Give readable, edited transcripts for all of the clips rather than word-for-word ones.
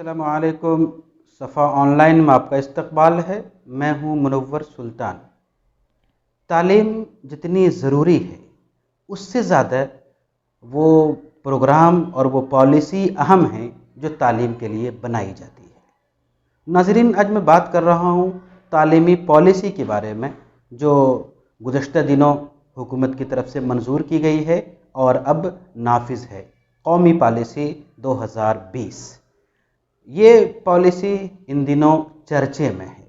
السلام علیکم۔ صفا آن لائن میں آپ کا استقبال ہے۔ میں ہوں منور سلطان۔ تعلیم جتنی ضروری ہے اس سے زیادہ وہ پروگرام اور وہ پالیسی اہم ہیں جو تعلیم کے لیے بنائی جاتی ہے۔ ناظرین، آج میں بات کر رہا ہوں تعلیمی پالیسی کے بارے میں جو گزشتہ دنوں حکومت کی طرف سے منظور کی گئی ہے اور اب نافذ ہے، قومی پالیسی 2020۔ یہ پالیسی ان دنوں چرچے میں ہے۔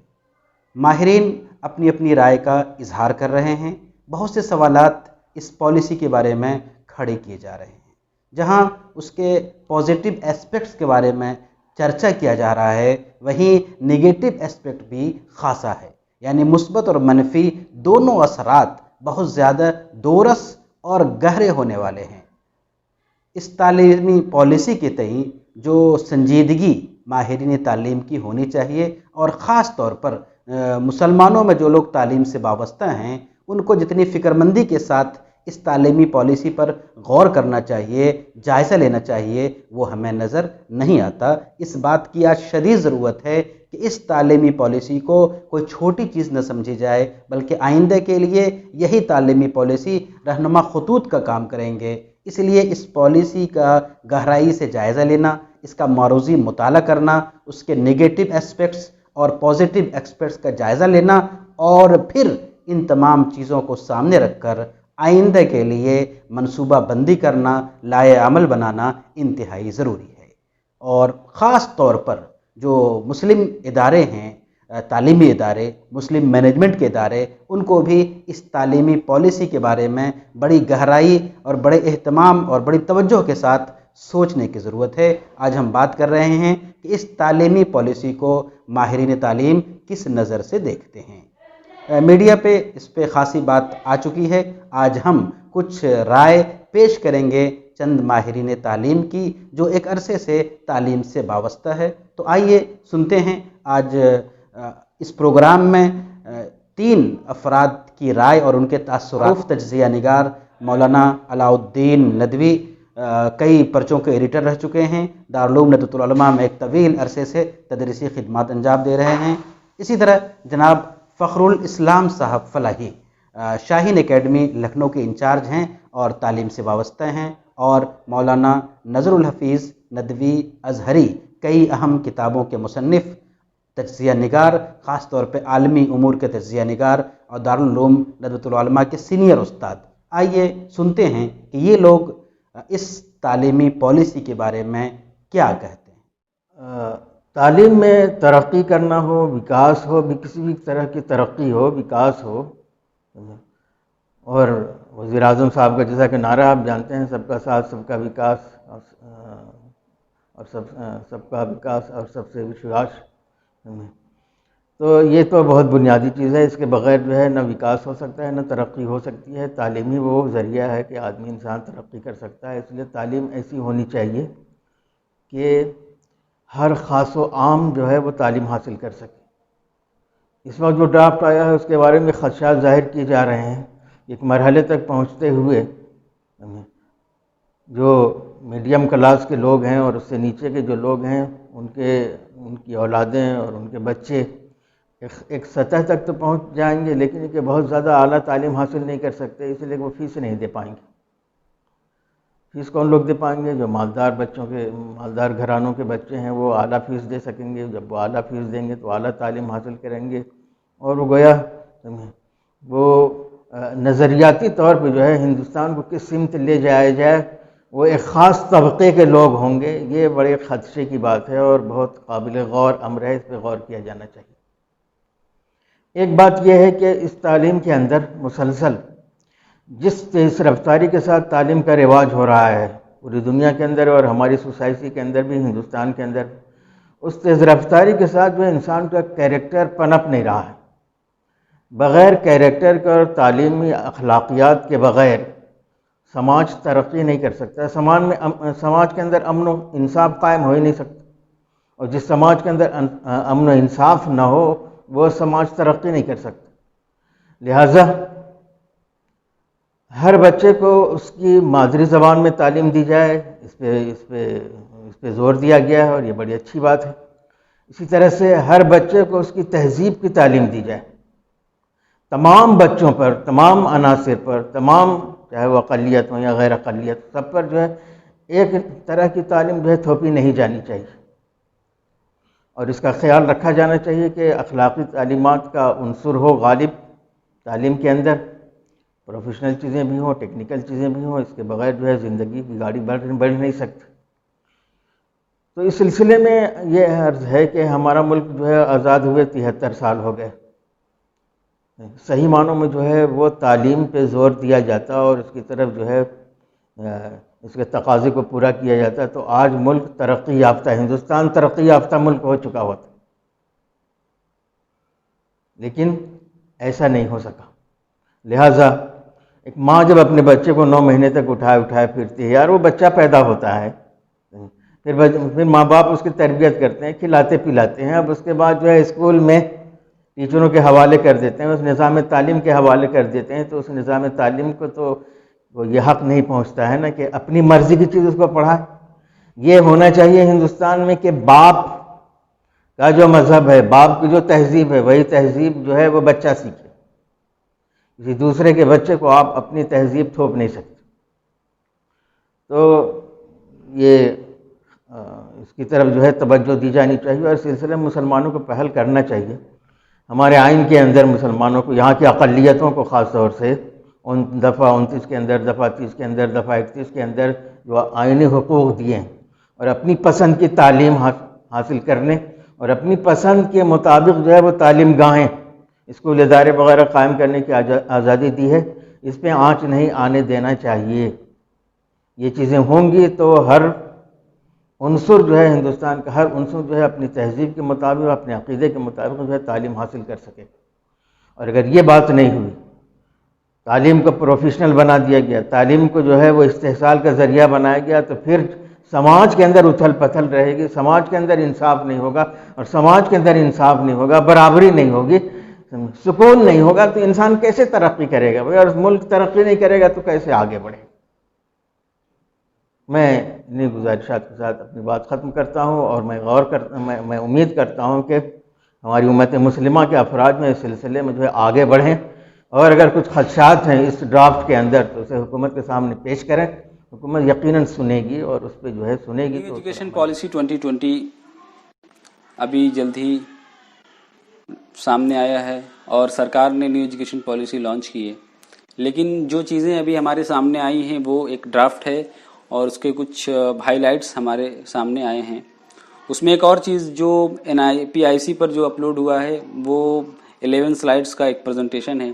ماہرین اپنی اپنی رائے کا اظہار کر رہے ہیں۔ بہت سے سوالات اس پالیسی کے بارے میں کھڑے کیے جا رہے ہیں۔ جہاں اس کے پازیٹیو اسپیکٹس کے بارے میں چرچا کیا جا رہا ہے، وہیں نیگیٹو اسپیکٹ بھی خاصا ہے، یعنی مثبت اور منفی دونوں اثرات بہت زیادہ دورس اور گہرے ہونے والے ہیں۔ اس تعلیمی پالیسی کے تئیں جو سنجیدگی ماہرین تعلیم کی ہونی چاہیے، اور خاص طور پر مسلمانوں میں جو لوگ تعلیم سے وابستہ ہیں، ان کو جتنی فکر مندی کے ساتھ اس تعلیمی پالیسی پر غور کرنا چاہیے، جائزہ لینا چاہیے، وہ ہمیں نظر نہیں آتا۔ اس بات کی آج شدید ضرورت ہے کہ اس تعلیمی پالیسی کو کوئی چھوٹی چیز نہ سمجھی جائے، بلکہ آئندہ کے لیے یہی تعلیمی پالیسی رہنما خطوط کا کام کریں گے۔ اس لیے اس پالیسی کا گہرائی سے جائزہ لینا، اس کا معروضی مطالعہ کرنا، اس کے نیگیٹو اسپیکٹس اور پازیٹیو اسپیکٹس کا جائزہ لینا، اور پھر ان تمام چیزوں کو سامنے رکھ کر آئندہ کے لیے منصوبہ بندی کرنا، لائحہ عمل بنانا انتہائی ضروری ہے۔ اور خاص طور پر جو مسلم ادارے ہیں، تعلیمی ادارے، مسلم مینجمنٹ کے ادارے، ان کو بھی اس تعلیمی پالیسی کے بارے میں بڑی گہرائی اور بڑے اہتمام اور بڑی توجہ کے ساتھ سوچنے کی ضرورت ہے۔ آج ہم بات کر رہے ہیں کہ اس تعلیمی پالیسی کو ماہرین تعلیم کس نظر سے دیکھتے ہیں۔ میڈیا پہ اس پہ خاصی بات آ چکی ہے۔ آج ہم کچھ رائے پیش کریں گے چند ماہرین تعلیم کی جو ایک عرصے سے تعلیم سے وابستہ ہے۔ تو آئیے سنتے ہیں آج اس پروگرام میں 3 افراد کی رائے اور ان کے تاثرات۔ تجزیہ نگار مولانا علاء الدین ندوی کئی پرچوں کے ایڈیٹر رہ چکے ہیں، دارالعلوم ندوۃ العلماء میں ایک طویل عرصے سے تدریسی خدمات انجام دے رہے ہیں۔ اسی طرح جناب فخر الاسلام صاحب فلاحی شاہین اکیڈمی لکھنؤ کے انچارج ہیں اور تعلیم سے وابستہ ہیں، اور مولانا نظر الحفیظ ندوی ازہری کئی اہم کتابوں کے مصنف، تجزیہ نگار، خاص طور پہ عالمی امور کے تجزیہ نگار اور دارالعلوم ندوۃ العلماء کے سینئر استاد۔ آئیے سنتے ہیں کہ یہ لوگ اس تعلیمی پالیسی کے بارے میں کیا کہتے ہیں۔ تعلیم میں ترقی کرنا ہو، وکاس ہو، کسی بھی طرح کی ترقی ہو، وکاس ہو، اور وزیر اعظم صاحب کا جیسا کہ نعرہ آپ جانتے ہیں، سب کا ساتھ، سب کا وکاس، اور سب کا وکاس اور سب سے وشواس، تو یہ تو بہت بنیادی چیز ہے۔ اس کے بغیر جو ہے نہ وکاس ہو سکتا ہے، نہ ترقی ہو سکتی ہے۔ تعلیمی وہ ذریعہ ہے کہ آدمی انسان ترقی کر سکتا ہے۔ اس لیے تعلیم ایسی ہونی چاہیے کہ ہر خاص و عام جو ہے وہ تعلیم حاصل کر سکے۔ اس وقت جو ڈرافٹ آیا ہے اس کے بارے میں خدشات ظاہر کیے جا رہے ہیں۔ ایک مرحلے تک پہنچتے ہوئے جو میڈیم کلاس کے لوگ ہیں اور اس سے نیچے کے جو لوگ ہیں، ان کی اولادیں اور ان کے بچے ایک سطح تک تو پہنچ جائیں گے، لیکن کہ بہت زیادہ اعلیٰ تعلیم حاصل نہیں کر سکتے، اس لیے وہ فیس نہیں دے پائیں گے۔ فیس کون لوگ دے پائیں گے؟ جو مالدار گھرانوں کے بچے ہیں وہ اعلیٰ فیس دے سکیں گے۔ جب وہ اعلیٰ فیس دیں گے تو اعلیٰ تعلیم حاصل کریں گے، اور وہ گویا وہ نظریاتی طور پہ جو ہے ہندوستان کو کس سمت لے جایا جائے، وہ ایک خاص طبقے کے لوگ ہوں گے۔ یہ بڑے خدشے کی بات ہے اور بہت قابل غور امر ہے، اس پہ غور کیا جانا چاہیے۔ ایک بات یہ ہے کہ اس تعلیم کے اندر مسلسل جس تیز رفتاری کے ساتھ تعلیم کا رواج ہو رہا ہے پوری دنیا کے اندر اور ہماری سوسائٹی کے اندر بھی، ہندوستان کے اندر، اس تیز رفتاری کے ساتھ جو انسان کا کیریکٹر پنپ نہیں رہا ہے۔ بغیر کیریکٹر کا اور تعلیمی اخلاقیات کے بغیر سماج ترقی نہیں کر سکتا۔ سماج کے اندر امن و انصاف قائم ہو ہی نہیں سکتا، اور جس سماج کے اندر امن و انصاف نہ ہو وہ سماج ترقی نہیں کر سکتا۔ لہٰذا ہر بچے کو اس کی مادری زبان میں تعلیم دی جائے، اس پہ زور دیا گیا ہے اور یہ بڑی اچھی بات ہے۔ اسی طرح سے ہر بچے کو اس کی تہذیب کی تعلیم دی جائے، تمام بچوں پر، تمام عناصر پر، تمام چاہے وہ اقلیت ہوں یا غیر اقلیت، سب پر جو ہے ایک طرح کی تعلیم جو ہے تھوپی نہیں جانی چاہیے، اور اس کا خیال رکھا جانا چاہیے کہ اخلاقی تعلیمات کا عنصر ہو غالب تعلیم کے اندر، پروفیشنل چیزیں بھی ہوں، ٹیکنیکل چیزیں بھی ہوں، اس کے بغیر جو ہے زندگی کی گاڑی بڑھ نہیں سکتی۔ تو اس سلسلے میں یہ عرض ہے کہ ہمارا ملک جو ہے آزاد ہوئے 73 سال ہو گئے، صحیح معنوں میں جو ہے وہ تعلیم پہ زور دیا جاتا اور اس کی طرف جو ہے اس کے تقاضے کو پورا کیا جاتا، تو آج ملک ترقی یافتہ، ہندوستان ترقی یافتہ ملک ہو چکا ہوتا، لیکن ایسا نہیں ہو سکا۔ لہٰذا ایک ماں جب اپنے بچے کو 9 مہینے تک اٹھائے پھرتی ہے، یار وہ بچہ پیدا ہوتا ہے، پھر ماں باپ اس کی تربیت کرتے ہیں، کھلاتے پلاتے ہیں، اب اس کے بعد جو ہے اسکول میں ٹیچروں کے حوالے کر دیتے ہیں، اس نظام تعلیم کے حوالے کر دیتے ہیں، تو اس نظام تعلیم کو تو وہ یہ حق نہیں پہنچتا ہے نا کہ اپنی مرضی کی چیز اس کو پڑھائے۔ یہ ہونا چاہیے ہندوستان میں کہ باپ کا جو مذہب ہے، باپ کی جو تہذیب ہے، وہی تہذیب جو ہے وہ بچہ سیکھے، کسی دوسرے کے بچے کو آپ اپنی تہذیب تھوپ نہیں سکتے۔ تو یہ اس کی طرف جو ہے توجہ دی جانی چاہیے، اور اس سلسلے میں مسلمانوں کو پہل کرنا چاہیے۔ ہمارے آئین کے اندر مسلمانوں کو، یہاں کی اقلیتوں کو خاص طور سے دفعہ 29 کے اندر، دفعہ 30 کے اندر، دفعہ 31 کے اندر جو آئینی حقوق دیے ہیں، اور اپنی پسند کی تعلیم حاصل کرنے اور اپنی پسند کے مطابق جو ہے وہ تعلیم گاہیں، اسکول ادارے وغیرہ قائم کرنے کی آزادی دی ہے، اس پہ آنچ نہیں آنے دینا چاہیے۔ یہ چیزیں ہوں گی تو ہر عنصر جو ہے ہندوستان کا، ہر عنصر جو ہے اپنی تہذیب کے مطابق، اپنے عقیدے کے مطابق جو ہے تعلیم حاصل کر سکے۔ اور اگر یہ بات نہیں ہوئی، تعلیم کو پروفیشنل بنا دیا گیا، تعلیم کو جو ہے وہ استحصال کا ذریعہ بنایا گیا، تو پھر سماج کے اندر اتھل پتھل رہے گی، سماج کے اندر انصاف نہیں ہوگا، اور سماج کے اندر انصاف نہیں ہوگا، برابری نہیں ہوگی، سکون نہیں ہوگا، تو انسان کیسے ترقی کرے گا؟ اور ملک ترقی نہیں کرے گا تو کیسے آگے بڑھے؟ میں انہیں گزارشات کے ساتھ اپنی بات ختم کرتا ہوں، اور میں امید کرتا ہوں کہ ہماری امت مسلمہ کے افراد میں اس سلسلے میں جو ہے آگے بڑھیں، اور اگر کچھ خدشات ہیں اس ڈرافٹ کے اندر تو اسے حکومت کے سامنے پیش کریں۔ حکومت یقیناً سنے گی، اور اس پہ جو ہے سنے گی تو ایجوکیشن پالیسی 2020 ابھی جلد ہی سامنے آیا ہے، اور سرکار نے نیو ایجوکیشن پالیسی لانچ کی ہے، لیکن جو چیزیں ابھی ہمارے سامنے آئی ہیں وہ ایک ڈرافٹ ہے، اور اس کے کچھ ہائی لائٹس ہمارے سامنے آئے ہیں۔ اس میں ایک اور چیز جو PIC پر جو اپلوڈ ہوا ہے وہ 11 سلائڈس کا ایک پریزنٹیشن ہے،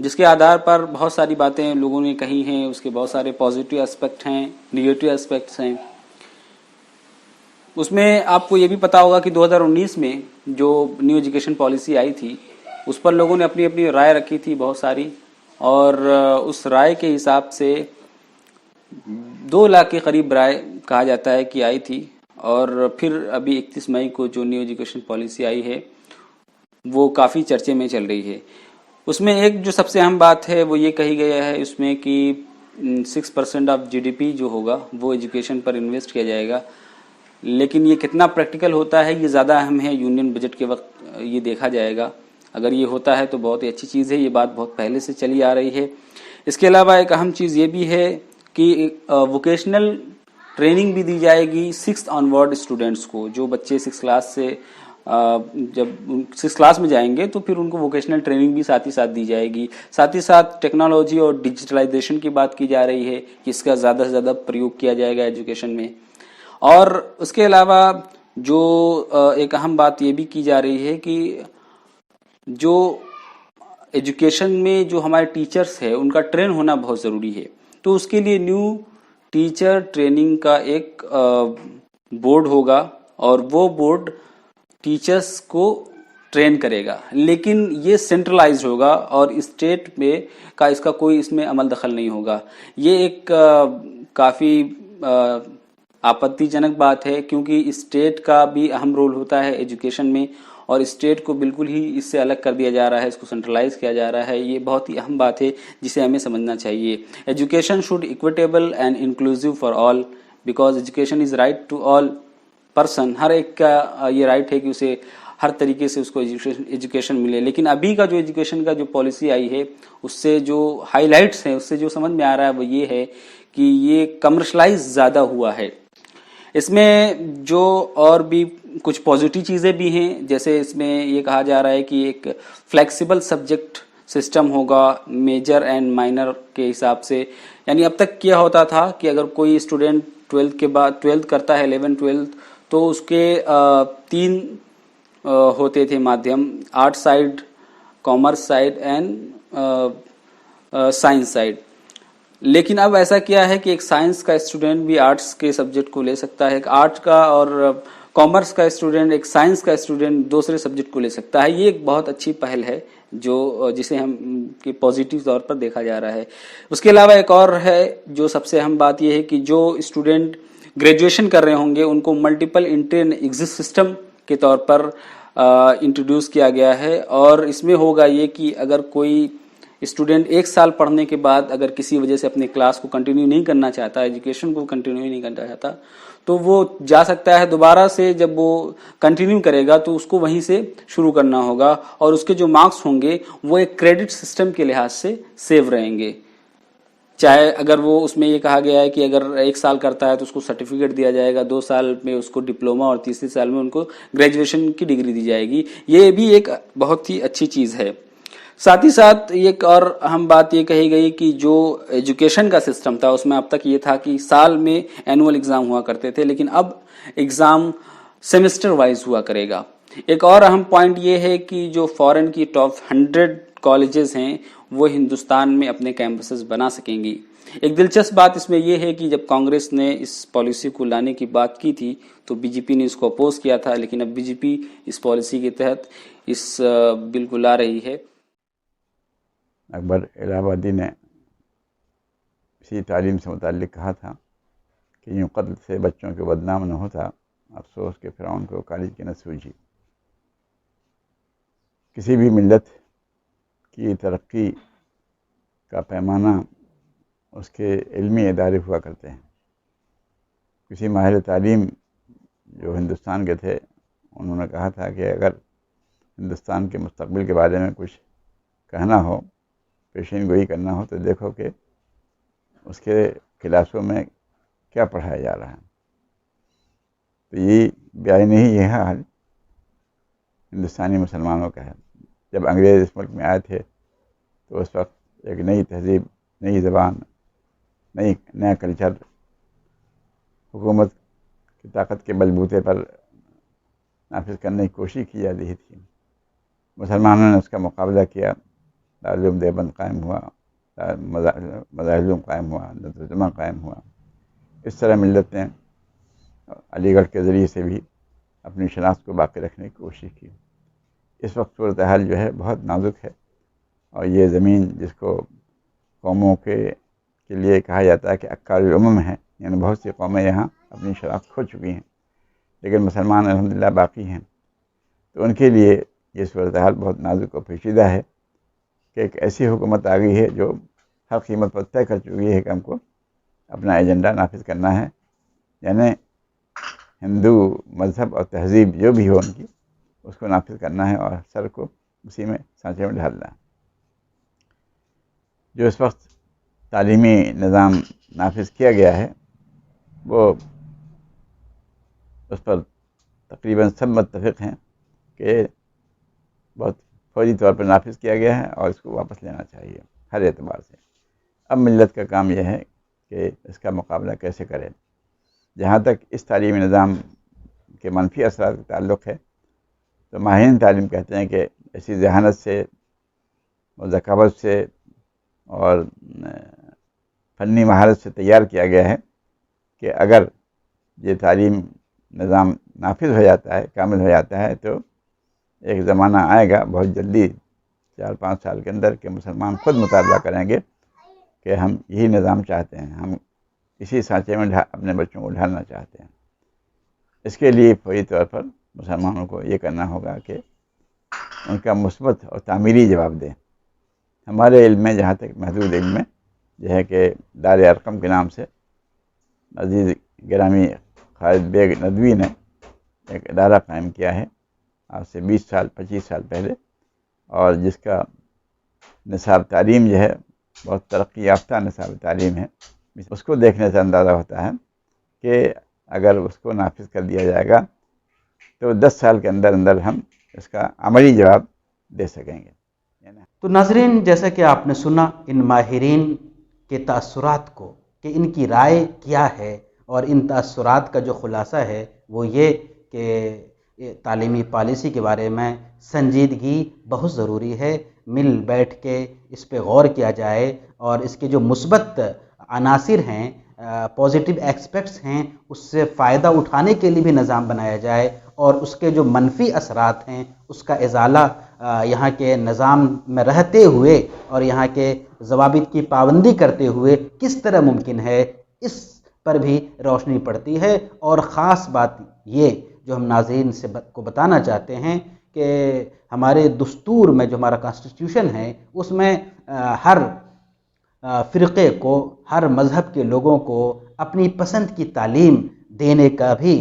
جس کے آدھار پر بہت ساری باتیں لوگوں نے کہی ہیں، اس کے بہت سارے پازیٹیو اسپیکٹ ہیں، نیگیٹو اسپیکٹس ہیں۔ اس میں آپ کو یہ بھی پتا ہوگا کہ 2019 میں جو نیو ایجوکیشن پالیسی آئی تھی، اس پر لوگوں نے اپنی اپنی رائے رکھی تھی بہت ساری، اور اس رائے کے حساب سے 2 لاکھ کے قریب رائے کہا جاتا ہے کہ آئی تھی، اور پھر ابھی 31 مئی کو جو نیو ایجوکیشن پالیسی آئی ہے وہ کافی چرچے میں چل رہی ہے۔ اس میں ایک جو سب سے اہم بات ہے وہ یہ کہی گیا ہے اس میں کہ 6% آف GDP جو ہوگا وہ ایجوکیشن پر انویسٹ کیا جائے گا، لیکن یہ کتنا پریکٹیکل ہوتا ہے یہ زیادہ اہم ہے۔ یونین بجٹ کے وقت یہ دیکھا جائے گا، اگر یہ ہوتا ہے تو بہت ہی اچھی چیز ہے، یہ بات بہت پہلے سے چلی آ رہی ہے۔ اس کے علاوہ ایک اہم چیز یہ بھی ہے کہ ووکیشنل ٹریننگ بھی دی جائے گی 6th آنورڈ اسٹوڈنٹس کو، جو بچے 6 کلاس سے جب 6 کلاس میں جائیں گے تو پھر ان کو ووکیشنل ٹریننگ بھی ساتھ ہی ساتھ دی جائے گی۔ ساتھ ہی ساتھ ٹیکنالوجی اور ڈیجیٹلائزیشن کی بات کی جا رہی ہے کہ اس کا زیادہ سے زیادہ پریوگ کیا جائے گا ایجوکیشن میں۔ اور اس کے علاوہ جو ایک اہم بات یہ بھی کی جا رہی ہے کہ جو ایجوکیشن میں جو ہمارے ٹیچرز ہیں ان کا ٹرین ہونا بہت ضروری ہے، تو اس کے لیے نیو ٹیچر ٹریننگ کا ایک بورڈ ہوگا، اور وہ بورڈ ٹیچرز کو ٹرین کرے گا، لیکن یہ سینٹرلائزڈ ہوگا، اور اسٹیٹ میں کا اس کا کوئی اس میں عمل دخل نہیں ہوگا۔ یہ ایک کافی آپتی جنک بات ہے، کیونکہ اسٹیٹ کا بھی اہم رول ہوتا ہے ایجوکیشن میں، اور اسٹیٹ کو بالکل ہی اس سے الگ کر دیا جا رہا ہے, اس کو سینٹرلائز کیا جا رہا ہے. یہ بہت ہی اہم بات ہے جسے ہمیں سمجھنا چاہیے. Education should equitable and inclusive for all, because education is right to all person. ہر ایک کا یہ رائٹ ہے کہ اسے ہر طریقے سے اس کو ایجوکیشن ملے. لیکن ابھی کا جو ایجوکیشن کا جو پالیسی آئی ہے, اس سے جو ہائی لائٹس ہیں, اس سے جو سمجھ میں آ رہا ہے وہ یہ ہے کہ یہ کمرشلائز زیادہ ہوا ہے. اس میں جو اور بھی کچھ پازیٹیو چیزیں بھی ہیں, جیسے اس میں یہ کہا جا رہا ہے کہ ایک فلیکسیبل سبجیکٹ سسٹم ہوگا میجر اینڈ مائنر کے حساب سے. یعنی اب تک کیا ہوتا تھا کہ اگر کوئی اسٹوڈنٹ 12 کے بعد 12 کرتا ہے, 11-12, تو اس کے 3 ہوتے تھے مادھیم, art side, commerce side and science side. لیکن اب ایسا کیا ہے کہ ایک سائنس کا اسٹوڈنٹ بھی آرٹس کے سبجیکٹ کو لے سکتا ہے, ایک آرٹ کا اور کامرس کا اسٹوڈنٹ ایک سائنس کا اسٹوڈنٹ دوسرے سبجیکٹ کو لے سکتا ہے. یہ ایک بہت اچھی پہل ہے جو جسے ہم کہ پازیٹیو طور پر دیکھا جا رہا ہے. اس کے علاوہ ایک اور ہے جو سب سے اہم بات یہ ہے کہ جو اسٹوڈنٹ گریجویشن کر رہے ہوں گے ان کو multiple entry and exit system کے طور پر انٹروڈیوس کیا گیا ہے. اور اس میں ہوگا یہ کہ اگر کوئی اسٹوڈنٹ 1 سال پڑھنے کے بعد اگر کسی وجہ سے اپنے کلاس کو کنٹینیو نہیں کرنا چاہتا, ایجوکیشن کو کنٹینیو نہیں کرنا چاہتا, تو وہ جا سکتا ہے دوبارہ سے. جب وہ کنٹینیو کرے گا تو اس کو وہیں سے شروع کرنا ہوگا, اور اس کے جو مارکس ہوں گے وہ ایک کریڈٹ سسٹم کے لحاظ سے سیو رہیں گے. چاہے اگر وہ اس میں یہ کہا گیا ہے کہ اگر 1 سال کرتا ہے تو اس کو سرٹیفکیٹ دیا جائے گا, 2 سال میں اس کو ڈپلوما, اور تیسرے سال میں ان کو گریجویشن کی ڈگری دی جائے گی. یہ بھی ایک بہت ہی اچھی چیز ہے. ساتھ ہی ساتھ ایک اور اہم بات یہ کہی گئی کہ جو ایجوکیشن کا سسٹم تھا اس میں اب تک یہ تھا کہ سال میں اینول ایگزام ہوا کرتے تھے, لیکن اب ایگزام سیمسٹر وائز ہوا کرے گا. ایک اور اہم پوائنٹ یہ ہے کہ جو فارن کی ٹاپ 100 کالجز ہیں وہ ہندوستان میں اپنے کیمپسز بنا سکیں گی. ایک دلچسپ بات اس میں یہ ہے کہ جب کانگریس نے اس پالیسی کو لانے کی بات کی تھی تو بی جے پی نے اس کو اپوز کیا تھا, لیکن اب بی جے پی اس پالیسی کے تحت اس بل کو لا رہی ہے. اکبر الہ آبادی نے اسی تعلیم سے متعلق کہا تھا کہ یوں قتل سے بچوں کے بدنام نہ ہوتا, افسوس کہ فرعون کو کالج کی نہ سوجی. کسی بھی ملت کی ترقی کا پیمانہ اس کے علمی ادارے ہوا کرتے ہیں. کسی ماہر تعلیم جو ہندوستان کے تھے انہوں نے کہا تھا کہ اگر ہندوستان کے مستقبل کے بارے میں کچھ کہنا ہو, پیشین گوئی کرنا ہو, تو دیکھو کہ اس کے کلاسوں میں کیا پڑھایا جا رہا ہے. تو یہ بیان ہی یہ حال ہندوستانی مسلمانوں کا ہے. جب انگریز اس ملک میں آئے تھے تو اس وقت ایک نئی تہذیب, نئی زبان, نیا کلچر حکومت کی طاقت کے بلبوتے پر نافذ کرنے کی کوشش کی جا رہی تھی. مسلمانوں نے اس کا مقابلہ کیا, دارالعلوم دیوبند قائم ہوا, مظاہر قائم ہوا, نظام قائم ہوا. اس طرح ملت نے علی گڑھ کے ذریعے سے بھی اپنی شناخت کو باقی رکھنے کی کوشش کی. اس وقت صورتحال جو ہے بہت نازک ہے, اور یہ زمین جس کو قوموں کے لیے کہا جاتا ہے کہ اکال الامم ہے, یعنی بہت سی قومیں یہاں اپنی شناخت کھو چکی ہیں, لیکن مسلمان الحمدللہ باقی ہیں. تو ان کے لیے یہ صورتحال بہت نازک اور پیچیدہ ہے کہ ایک ایسی حکومت آ گئی ہے جو ہر قیمت پر طے کر چکی ہے کہ ہم کو اپنا ایجنڈا نافذ کرنا ہے, یعنی ہندو مذہب اور تہذیب جو بھی ہو ان کی اس کو نافذ کرنا ہے اور سر کو اسی میں سانچے میں ڈھالنا ہے. جو اس وقت تعلیمی نظام نافذ کیا گیا ہے وہ اس پر تقریباً سب متفق ہیں کہ بہت فوری طور پر نافذ کیا گیا ہے اور اس کو واپس لینا چاہیے ہر اعتبار سے. اب ملت کا کام یہ ہے کہ اس کا مقابلہ کیسے کرے. جہاں تک اس تعلیمی نظام کے منفی اثرات کا تعلق ہے تو ماہرین تعلیم کہتے ہیں کہ ایسی ذہانت سے اور ذکاوت سے اور فنی مہارت سے تیار کیا گیا ہے کہ اگر یہ تعلیم نظام نافذ ہو جاتا ہے, کامل ہو جاتا ہے, تو ایک زمانہ آئے گا بہت جلدی 4-5 سال کے اندر کہ مسلمان خود مطالبہ کریں گے کہ ہم یہی نظام چاہتے ہیں, ہم اسی سانچے میں اپنے بچوں کو ڈھالنا چاہتے ہیں. اس کے لیے فوری طور پر مسلمانوں کو یہ کرنا ہوگا کہ ان کا مثبت اور تعمیری جواب دیں۔ ہمارے علم میں، جہاں تک محدود علم میں، جو ہے کہ دار ارقم کے نام سے عزیز گرامی خالد بیگ ندوی نے ایک ادارہ قائم کیا ہے آج سے 20 سال 25 سال پہلے، اور جس کا نصاب تعلیم جو ہے بہت ترقی یافتہ نصاب تعلیم ہے۔ اس کو دیکھنے سے اندازہ ہوتا ہے کہ اگر اس کو نافذ کر دیا جائے گا تو 10 سال کے اندر اندر ہم اس کا عملی جواب دے سکیں گے۔ تو ناظرین، جیسا کہ آپ نے سنا ان ماہرین کے تاثرات کو، کہ ان کی رائے کیا ہے، اور ان تاثرات کا جو خلاصہ ہے وہ یہ کہ تعلیمی پالیسی کے بارے میں سنجیدگی بہت ضروری ہے، مل بیٹھ کے اس پہ غور کیا جائے، اور اس کے جو مثبت عناصر ہیں، پازیٹیو ایکسپیکٹس ہیں، اس سے فائدہ اٹھانے کے لیے بھی نظام بنایا جائے، اور اس کے جو منفی اثرات ہیں اس کا ازالہ یہاں کے نظام میں رہتے ہوئے اور یہاں کے ضوابط کی پابندی کرتے ہوئے کس طرح ممکن ہے، اس پر بھی روشنی پڑتی ہے۔ اور خاص بات یہ جو ہم ناظرین سے کو بتانا چاہتے ہیں کہ ہمارے دستور میں، جو ہمارا کانسٹیٹیوشن ہے، اس میں ہر فرقے کو، ہر مذہب کے لوگوں کو اپنی پسند کی تعلیم دینے کا بھی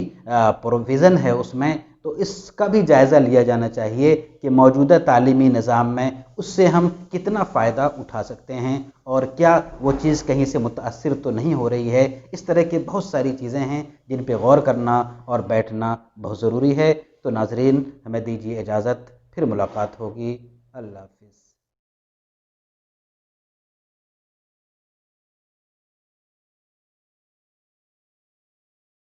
پروویژن ہے اس میں، تو اس کا بھی جائزہ لیا جانا چاہیے کہ موجودہ تعلیمی نظام میں اس سے ہم کتنا فائدہ اٹھا سکتے ہیں، اور کیا وہ چیز کہیں سے متاثر تو نہیں ہو رہی ہے۔ اس طرح کی بہت ساری چیزیں ہیں جن پہ غور کرنا اور بیٹھنا بہت ضروری ہے۔ تو ناظرین، ہمیں دیجیے اجازت، پھر ملاقات ہوگی۔ اللہ حافظ۔